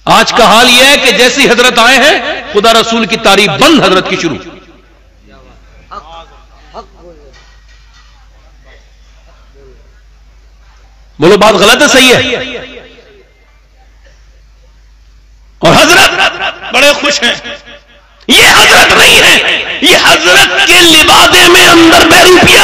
آج کا حال یہ ہے کہ جیسی حضرت آئے ہیں خدا رسول کی تعریف بند، حضرت کی شروع. بولو بات غلط ہے صحیح ہے؟ اور حضرت بڑے خوش ہیں. یہ حضرت نہیں ہے، یہ حضرت کے لبادے میں اندر بیروپیا.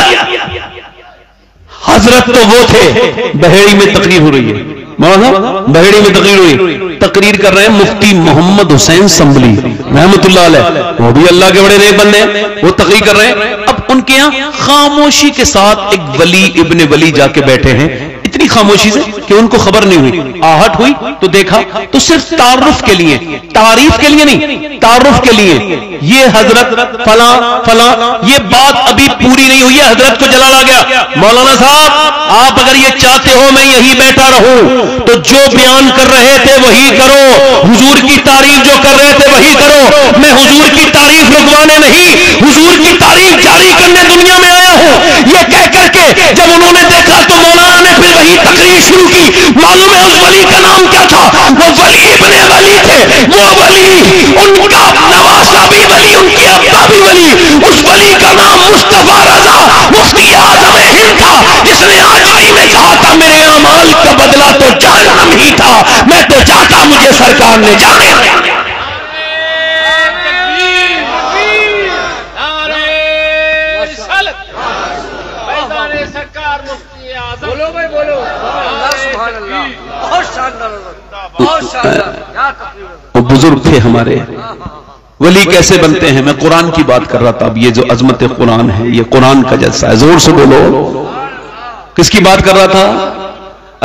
حضرت تو وہ تھے. بحیری میں تقریر ہو رہی ہے، مولانا بحیری میں تقریر ہوئی، تقریر کر رہے ہیں مفتی محمد حسین سنبھلی رحمت اللہ علیہ، وہ بھی اللہ کے بڑے نیک بندے ہیں، وہ تقریر کر رہے ہیں. اب ان کے یہاں خاموشی کے ساتھ ایک ولی ابن ولی جا کے بیٹھے ہیں، اتنی خاموشی سے کہ ان کو خبر نہیں ہوئی. آہٹ ہوئی تو دیکھا تو صرف تعارف کے لیے، تعریف کے لیے نہیں، تعارف کے لیے یہ حضرت فلاں فلاں. یہ بات ابھی پوری نہیں ہوئی ہے، حضرت کو جلال آ گیا. مولانا صاحب آپ اگر یہ چاہتے ہو میں یہی بیٹھا رہوں تو جو بیان کر رہے تھے وہی کرو، حضور کی تعریف جو کر رہے تھے وہی کرو. میں حضور کی تعریف رکوانے نہیں، حضور کی تعریف جاری کرنے دنیا میں آیا ہوں. یہ کہہ کر کے جب انہوں نے دیکھا تو مولانا نے پھر وہی تقریر شروع کی. معلوم ہے اس ولی کا نام کیا تھا؟ وہ ولی ابن ولی تھے. وہ ولی ان کا نواسا بھی ولی، ان کی ابا بھی ولی. اس ولی کا نام مصطفیٰ رضا مفتی اعظم ہند تھا، جس نے آخری میں کہا تھا میرے اعمال کا بدلہ تو جہنم ہی تھا، میں تو چاہتا مجھے سرکار نے جانے. وہ بزرگ تھے ہمارے. ولی کیسے بنتے ہیں؟ میں قرآن کی بات کر رہا تھا. اب یہ جو عظمت قرآن ہے یہ قرآن کا جلسہ ہے. زور سے بولو. کس کی بات کر رہا تھا؟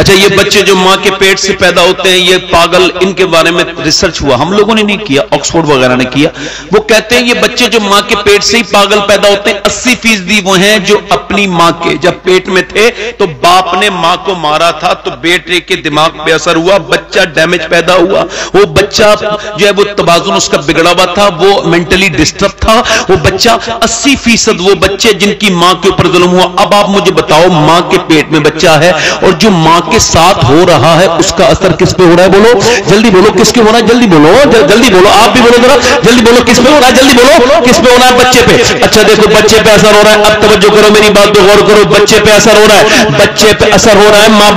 اچھا یہ بچے جو ماں کے پیٹ سے پیدا ہوتے ہیں یہ پاگل، ان کے بارے میں ریسرچ ہوا، ہم لوگوں نے نہیں کیا، آکسفورڈ وغیرہ نے کیا. وہ کہتے ہیں یہ بچے جو ماں کے پیٹ سے ہی پاگل پیدا ہوتے ہیں 80% وہ ہیں جو اپنی ماں کے جب پیٹ میں تھے تو باپ نے ماں کو مارا تھا تو بیٹے کے دماغ پہ اثر ہوا، بچہ ڈیمیج پیدا ہوا. وہ بچہ جو ہے وہ توازن اس کا بگڑا ہوا تھا، وہ مینٹلی ڈسٹرب تھا وہ بچہ. 80% وہ بچے جن کی ماں کے اوپر ظلم ہوا. اب آپ مجھے بتاؤ ماں کے پیٹ میں بچہ ہے اور جو ماں کے ساتھ ہو رہا ہے اس کا اثر کس پہ ہو رہا ہے؟ بولو جلدی بولو کس کے ہو رہا ہے؟ جلدی بولو جلدی بولو. آپ بھی بولو ذرا جلدی بولو کس پہ ہو رہا ہے؟ جلدی بولو کس پہ ہو رہا ہے؟ بچے پہ. اچھا دیکھو بچے پہ اثر ہو رہا ہے. اب توجہ کرو میری بات پہ غور کرو. بچے پہ اثر ہو رہا ہے، بچے پہ اثر ہو رہا ہے ماں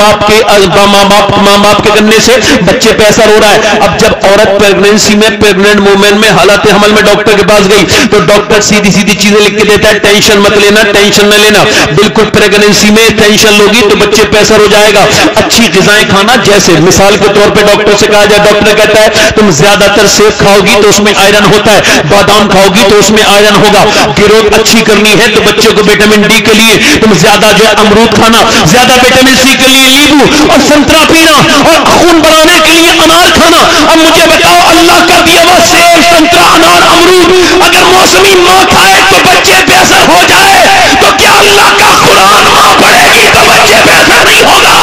باپ کے کرنے سے بچے پہ اثر ہو رہا ہے. اب جب عورت پریگنینسی میں پریگننٹ وومن میں حالت حمل میں ڈاکٹر کے پاس گئی تو ڈاکٹر سیدھی چیزیں لکھ کے دیتا ہے، ٹینشن مت لینا، ٹینشن نہ لینا. بالکل پریگنینسی میں ٹینشن لوگی تو بچے پہ اثر ہو جائے گا. اچھی غذائیں کھانا، جیسے مثال کے طور پہ ڈاکٹر سے کہا جائے، ڈاکٹر کہتا ہے تم زیادہ تر سیب کھاؤ گی تو اس میں آئرن ہوتا ہے، بادام کھاؤ گی تو اس میں آئرن ہوگا. گروتھ اچھی کرنی ہے تو بچوں کو وٹامن ڈی کے لیے تم زیادہ جو ہے امرود کھانا، زیادہ وٹامن سی کے لیے لیمو اور سنترا پینا، اور خون بڑھانے کے لیے انار کھانا. اب مجھے بتاؤ اللہ کا دیا ہوا سیب، سنترا، انار، امرود اگر موسمی ماں کھائے تو بچے پہ اثر ہو جائے تو کیا اللہ کا قرآن ماں پڑھے گی تو بچے پہ اثر نہیں ہوگا؟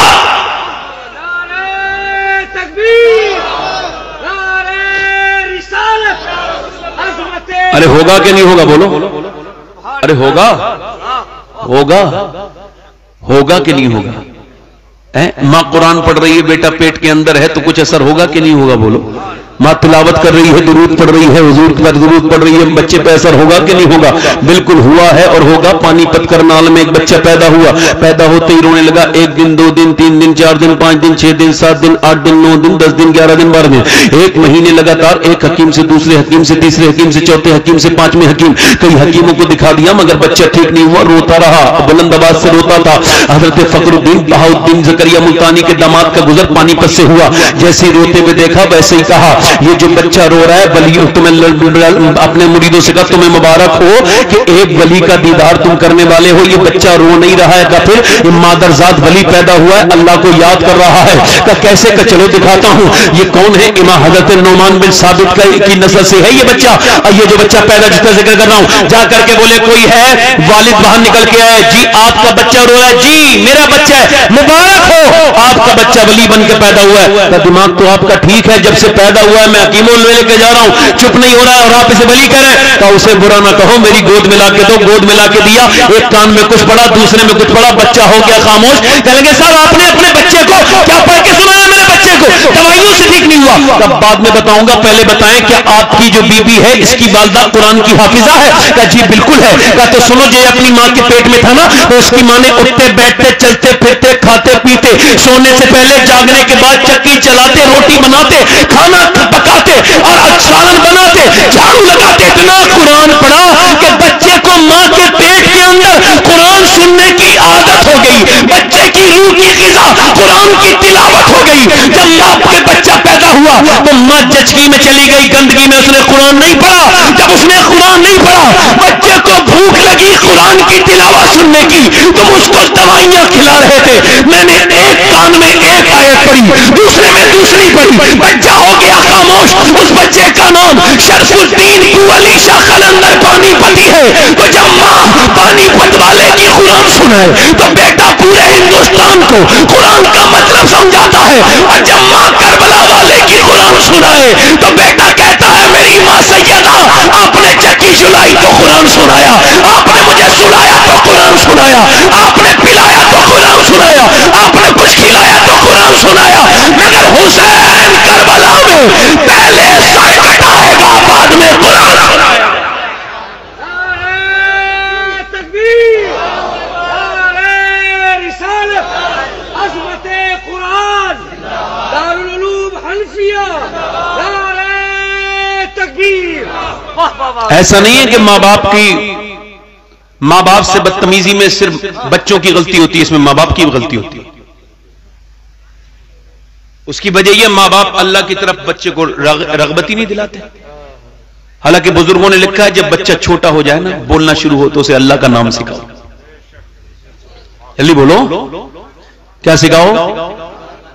ارے ہوگا کہ نہیں ہوگا؟ بولو ارے ہوگا ہوگا کہ نہیں ہوگا؟ ماں قرآن پڑھ رہی ہے، بیٹا پیٹ کے اندر ہے تو کچھ اثر ہوگا کہ نہیں ہوگا؟ بولو. ماں تلاوت کر رہی ہے، درود پڑھ رہی ہے، حضور پر درود پڑھ رہی ہے، بچے پہ اثر ہوگا کہ نہیں ہوگا؟ بالکل ہوا ہے اور ہوگا. پانی پت کرنال میں ایک بچہ پیدا ہوا، پیدا ہوتے ہی رونے لگا. 1 دن 2 دن 3 دن 4 دن 5 دن 6 دن 7 دن 8 دن 9 دن 10 دن 11 دن 12 دن، 1 مہینے لگاتار ایک حکیم سے دوسرے حکیم سے تیسرے حکیم سے چوتھے حکیم سے 5ویں حکیم، کئی حکیموں کو دکھا دیا مگر بچہ ٹھیک نہیں ہوا. روتا رہا، بلند آواز سے روتا تھا. حضرت فخر الدین بہاؤالدین زکریا ملتانی کے داماد کا گزر پانی پت سے ہوا. جیسے ہی روتے ہوئے دیکھا ویسے ہی کہا یہ جو بچہ رو رہا ہے ولی، تمہیں اپنے مریدوں سے کہا تمہیں مبارک ہو کہ ایک ولی کا دیدار تم کرنے والے ہو. یہ بچہ رو نہیں رہا ہے، پھر یہ مادرزاد ولی پیدا ہوا ہے، اللہ کو یاد کر رہا ہے. کہ کیسے کہ چلو دکھاتا ہوں. یہ کون ہے؟ امام حضرت نعمان بن ثابت کی نسل سے ہے یہ بچہ. یہ جو بچہ پیدا جس کا ذکر کر رہا ہوں، جا کر کے بولے کوئی ہے؟ والد باہر نکل کے آئے، جی آپ کا بچہ رو رہا ہے. جی میرا بچہ ہے. مبارک ہو آپ کا بچہ ولی بن کے پیدا ہوا ہے. دماغ تو آپ کا ٹھیک ہے، جب سے پیدا ہوا ہے, میں حکیموں لے کے جا رہا ہوں, چپ نہیں ہو رہا ہے اور آپ اسے ولی کہہ رہے ہیں, تو اسے برا نہ کہو, میری گود ملا کے دو. گود ملا کے دیا, ایک کان میں کچھ پڑا, دوسرے میں کچھ پڑا, بچہ ہو گیا خاموش. کہیں گے صاحب آپ نے اپنے بچے کو کیا پڑھ کے سنایا, میرے بچے کو دوائیوں سے ٹھیک نہیں ہوا. تب بعد میں بتاؤں گا, پہلے بتائیں کیا آپ کی جو بیوی ہے اس کی والدہ قرآن کی حافظہ ہے؟ کہا جی بالکل ہے. کہا تو سنو, جو اپنی ماں کے پیٹ میں تھا نا, تو اس کی ماں نے اٹھتے بیٹھتے چلتے پھرتے کھاتے پیتے سونے سے پہلے جاگنے کے بعد چکی چلاتے, روٹی بناتے, کھانا پکاتے اور سالن بناتے, جھاڑو لگاتے, اتنا قرآن پڑھا کہ بچے کو ماں کے پیٹ کے اندر قرآن سننے کی عادت ہو گئی. بچے کی روح کی غذا قرآن کی تلاوت ہو گئی. جب ماں کے بچہ پیدا ہوا تو ماں جچگی میں چلی گئی, گندگی میں, اس نے قرآن نہیں پڑھا. جب اس نے قرآن نہیں پڑھا, بچے کو بھوک لگی قرآن کی تلاوت سننے کی, تم اس کو دوائیاں کھلا رہے تھے. میں نے ایک کان میں ایک آیت پڑھی, دوسرے میں دوسری پڑھی, بچہ ہو گیا خاموش. اس بچے کا نام شرف الدین علی شاہ قلندر پانی پتی ہے. تو جب ماں پانی پت والے کی قرآن سنائے تو بیٹا پورے ہندوستان کو قرآن کا مطلب سمجھاتا ہے. اور جب ماں کربلا والے کی قرآن سنائے تو بیٹا کہتا ہے میری ماں سیدہ, آپ نے چکی چلائی تو قرآن سنایا, آپ نے مجھے سنایا تو قرآن سنایا, آپ نے پلایا تو قرآن سنایا, آپ نے کچھ کھلایا تو قرآن سنایا. مگر حسین کربلا میں پہلے سر کٹائے گا, بعد میں قرآن سنایا. ایسا نہیں ہے کہ ماں باپ سے بدتمیزی میں صرف بچوں کی غلطی ہوتی ہے, اس میں ماں باپ کی غلطی ہوتی ہے. اس کی وجہ یہ ماں باپ اللہ کی طرف بچے کو رغبت ہی نہیں دلاتے. حالانکہ بزرگوں نے لکھا ہے جب بچہ چھوٹا ہو جائے نا, بولنا شروع ہو تو اسے اللہ کا نام سکھاؤ. جلدی بولو, کیا سکھاؤ؟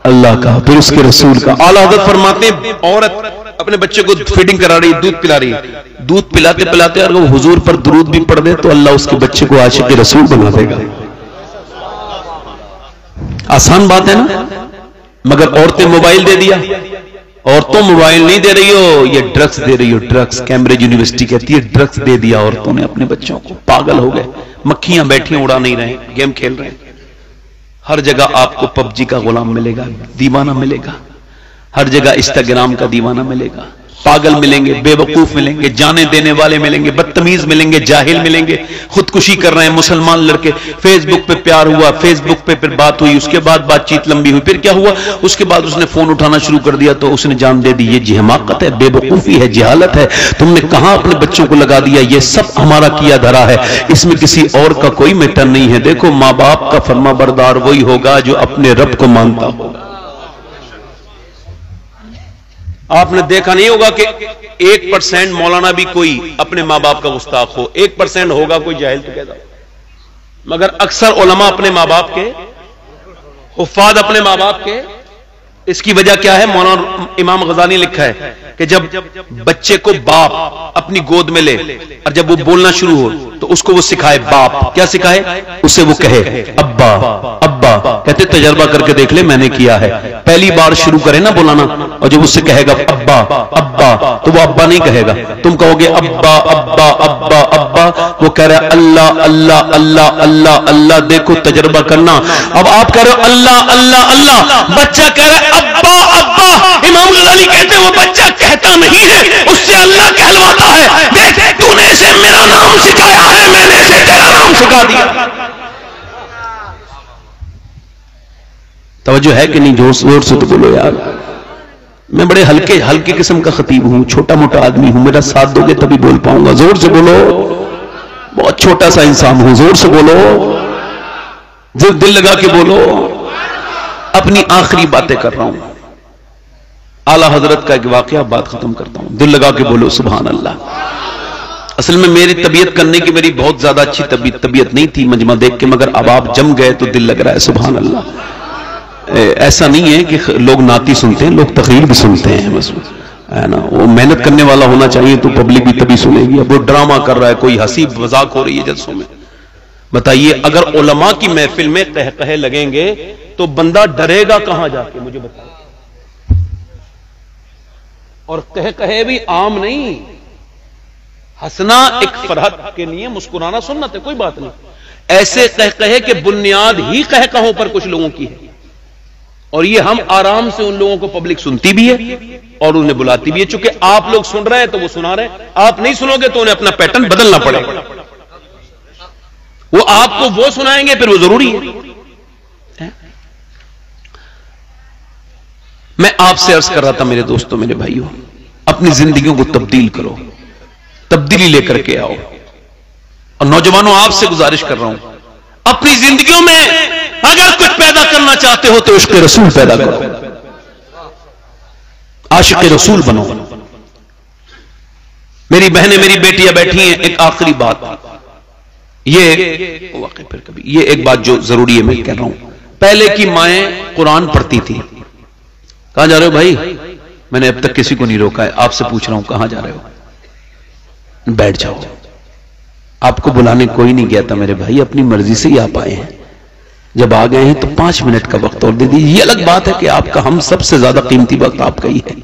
اللہ کا, پھر اس کے رسول کا. اعلیٰ حضرت فرماتے ہیں عورت اپنے بچے کو فیڈنگ کرا رہی, دودھ پلا رہی, دودھ پلاتے پلاتے اگر وہ حضور پر درود بھی پڑھ دے تو اللہ اس کے بچے کو عاشق رسول بنا دے گا. آسان بات ہے نا. مگر عورتیں موبائل دے دیا. عورتوں موبائل نہیں دے رہی ہو, یہ ڈرگس دے رہی ہو. ڈرگس, کیمبرج یونیورسٹی کہتی ہے ڈرگس دے دیا عورتوں نے اپنے بچوں کو. پاگل ہو گئے, مکھیاں بیٹھی اڑا نہیں رہے, گیم کھیل رہے. ہر جگہ آپ کو پب جی کا غلام ملے گا, دیوانہ ملے گا. ہر جگہ انسٹاگرام کا دیوانہ ملے گا. پاگل ملیں گے, بے وقوف ملیں گے, جانے دینے والے ملیں گے, بدتمیز ملیں گے, جاہل ملیں گے. خودکشی کر رہے ہیں مسلمان لڑکے. فیس بک پہ پیار ہوا, فیس بک پہ پھر بات ہوئی, اس کے بعد بات چیت لمبی ہوئی, پھر کیا ہوا, اس کے بعد اس نے فون اٹھانا شروع کر دیا تو اس نے جان دے دی. یہ حماقت ہے, بے وقوفی ہے, جہالت ہے. تم نے کہاں اپنے بچوں کو لگا دیا. یہ سب ہمارا کیا دھرا ہے, اس میں کسی اور کا کوئی میٹر نہیں ہے. دیکھو ماں باپ کا فرما بردار وہی ہوگا جو اپنے رب کو مانتا ہوگا. آپ نے دیکھا نہیں ہوگا کہ 1% مولانا بھی کوئی اپنے ماں باپ کا گستاخ ہو, 1% ہوگا کوئی جاہل تو کہتا. مگر اکثر علماء اپنے ماں باپ کے, حفاظ اپنے ماں باپ کے. اس کی وجہ کیا ہے؟ مولانا امام غزالی نے لکھا ہے کہ جب بچے کو باپ اپنی گود میں لے اور جب وہ بولنا شروع ہو تو اس کو وہ سکھائے. باپ کیا سکھائے اسے؟ وہ کہے ابا ابا. کہتے تجربہ کر کے دیکھ لے, میں نے کیا ہے. پہلی بار شروع کرے نا بولانا, اور جب اس سے کہے گا ابا ابا تو وہ ابا نہیں کہے گا. تم کہو گے ابا ابا ابا ابا, وہ کہہ رہا ہے اللہ اللہ اللہ اللہ اللہ. دیکھو تجربہ کرنا. اب آپ کہہ رہے ہو اللہ اللہ اللہ, بچہ کہہ رہا ہے ابا ابا. امام غزالی کہتے ہیں وہ بچہ کہتا نہیں ہے, اس سے اللہ کہلواتا ہے. دیکھ تو نے اسے میرا نام سکھایا ہے, میں نے اسے تیرا نام سکھا دیا. توجہ ہے کہ نہیں؟ زور سے تو بولو یار. میں بڑے ہلکے قسم کا خطیب ہوں, چھوٹا موٹا آدمی ہوں. میرا ساتھ دو گے تبھی بول پاؤں گا. زور سے بولو. بہت چھوٹا سا انسان ہوں. زور سے بولو, دل لگا کے بولو. اپنی آخری باتیں کر رہا ہوں. اعلیٰ حضرت کا ایک واقعہ, بات ختم کرتا ہوں. دل لگا کے بولو سبحان اللہ. اصل میں میری طبیعت کرنے کی میری بہت زیادہ اچھی طبیعت نہیں تھی مجمع دیکھ کے, مگر اب آپ جم گئے تو دل لگ رہا ہے سبحان اللہ. ایسا نہیں ہے کہ لوگ نعتی سنتے ہیں, لوگ تقریر بھی سنتے ہیں بس, ہے نا. وہ محنت کرنے والا ہونا چاہیے تو پبلک بھی تبھی سنے گی. اب وہ ڈرامہ کر رہا ہے, کوئی ہنسی مذاق ہو رہی ہے جلسوں میں. بتائیے اگر علماء کی محفل میں قہقہے لگیں گے تو بندہ ڈرے گا کہاں جا کے؟ مجھے بتائیں. اور کہے بھی عام نہیں، ہنسنا ایک فرحت کے لیے، مسکرانا سنت ہے، کوئی بات نہیں. ایسے کہے کہ بنیاد ہی کہوں پر کچھ لوگوں کی ہے، اور یہ ہم آرام سے ان لوگوں کو پبلک سنتی بھی ہے اور انہیں بلاتی بھی ہے. چونکہ آپ لوگ سن رہے ہیں تو وہ سنا رہے ہیں، آپ نہیں سنو گے تو انہیں اپنا پیٹرن بدلنا پڑے گا. وہ آپ کو وہ سنائیں گے پھر وہ ضروری ہے. میں آپ سے عرض کر رہا تھا میرے دوستوں، میرے بھائیوں، اپنی زندگیوں کو تبدیل کرو، تبدیلی لے کر کے آؤ. اور نوجوانوں آپ سے گزارش کر رہا ہوں، اپنی زندگیوں میں اگر کچھ پیدا کرنا چاہتے ہو تو عشق رسول پیدا کرو، عاشق رسول بنو. میری بہنیں، میری بیٹیاں بیٹھی ہیں، ایک آخری بات، یہ واقعی پھر کبھی یہ ایک بات جو ضروری ہے میں کہہ رہا ہوں. پہلے کی مائیں قرآن پڑھتی تھی. کہاں جا رہے ہو بھائی؟ میں نے اب تک کسی کو نہیں روکا ہے، آپ سے پوچھ رہا ہوں کہاں جا رہے ہو؟ بیٹھ جاؤ. آپ کو بلانے کوئی نہیں گیا تھا میرے بھائی، اپنی مرضی سے ہی آپ آئے ہیں. جب آ گئے ہیں تو 5 منٹ کا وقت اور دے دیجیے. یہ الگ بات ہے کہ آپ کا ہم سب سے زیادہ قیمتی وقت آپ کا ہی ہے.